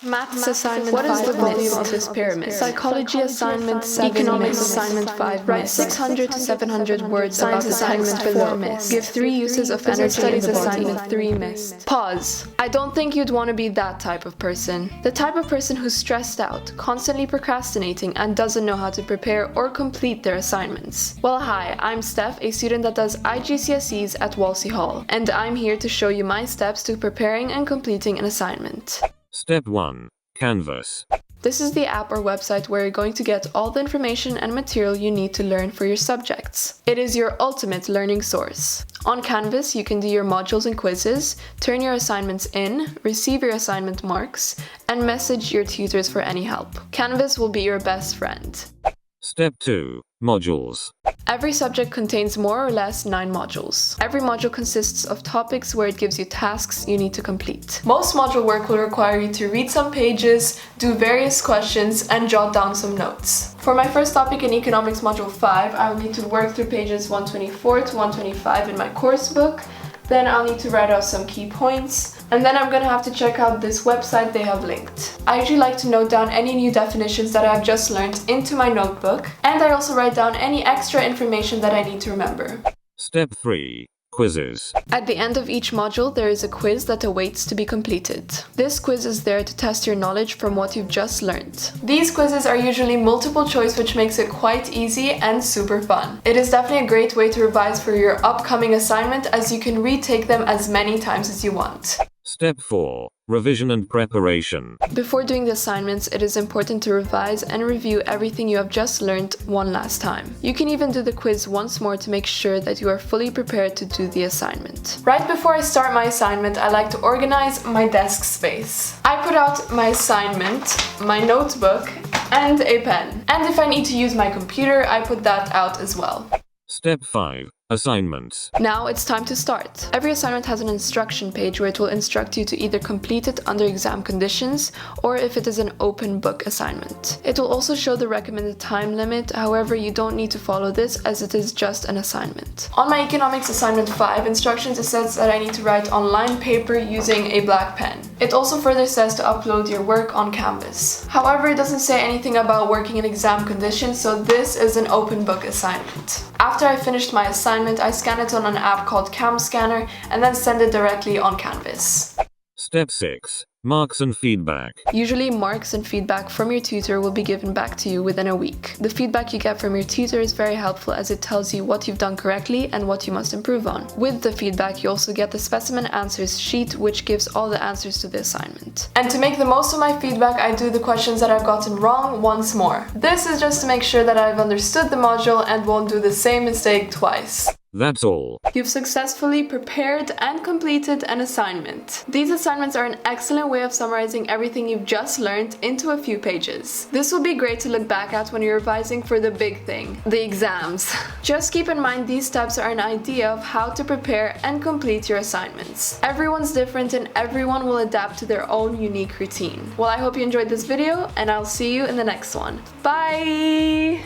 Maths assignment 5. What is the volume of this pyramid? Psychology assignment 7. Economics assignment 5. Write 600 to 700 words about the assignment below. Give 3 uses of energy studies assignment 3 missed. Pause. I don't think you'd want to be that type of person. The type of person who's stressed out, constantly procrastinating, and doesn't know how to prepare or complete their assignments. Well, hi, I'm Steph, a student that does IGCSEs at Wolsey Hall, and I'm here to show you my steps to preparing and completing an assignment. Step 1. Canvas. This is the app or website where you're going to get all the information and material you need to learn for your subjects. It is your ultimate learning source. On Canvas, you can do your modules and quizzes, turn your assignments in, receive your assignment marks, and message your tutors for any help. Canvas will be your best friend. Step 2. Modules. Every subject contains more or less 9 modules. Every module consists of topics where it gives you tasks you need to complete. Most module work will require you to read some pages, do various questions, and jot down some notes. For my first topic in Economics Module 5, I will need to work through pages 124 to 125 in my course book. Then I'll need to write out some key points, and then I'm gonna have to check out this website they have linked. I usually like to note down any new definitions that I've just learned into my notebook, and I also write down any extra information that I need to remember. Step 3. Quizzes. At the end of each module, there is a quiz that awaits to be completed. This quiz is there to test your knowledge from what you've just learned. These quizzes are usually multiple choice, which makes it quite easy and super fun. It is definitely a great way to revise for your upcoming assignment, as you can retake them as many times as you want. Step 4. Revision and preparation. Before doing the assignments, it is important to revise and review everything you have just learned one last time. You can even do the quiz once more to make sure that you are fully prepared to do the assignment. Right before I start my assignment, I like to organize my desk space. I put out my assignment, my notebook, and a pen. And if I need to use my computer, I put that out as well. Step 5. Assignments. Now it's time to start. Every assignment has an instruction page where it will instruct you to either complete it under exam conditions or if it is an open book assignment. It will also show the recommended time limit, however you don't need to follow this as it is just an assignment. On my Economics Assignment 5 instructions, it says that I need to write on lined paper using a black pen. It also further says to upload your work on Canvas. However, it doesn't say anything about working in exam conditions, so this is an open book assignment. After I finished my assignment, I scan it on an app called Cam Scanner and then send it directly on Canvas. Step 6. Marks and feedback. Usually, marks and feedback from your tutor will be given back to you within a week. The feedback you get from your tutor is very helpful as it tells you what you've done correctly and what you must improve on. With the feedback, you also get the specimen answers sheet, which gives all the answers to the assignment. And to make the most of my feedback, I do the questions that I've gotten wrong once more. This is just to make sure that I've understood the module and won't do the same mistake twice. That's all. You've successfully prepared and completed an assignment. These assignments are an excellent way of summarizing everything you've just learned into a few pages. This will be great to look back at when you're revising for the big thing, the exams. Just keep in mind these steps are an idea of how to prepare and complete your assignments. Everyone's different and everyone will adapt to their own unique routine. Well, I hope you enjoyed this video and I'll see you in the next one. Bye!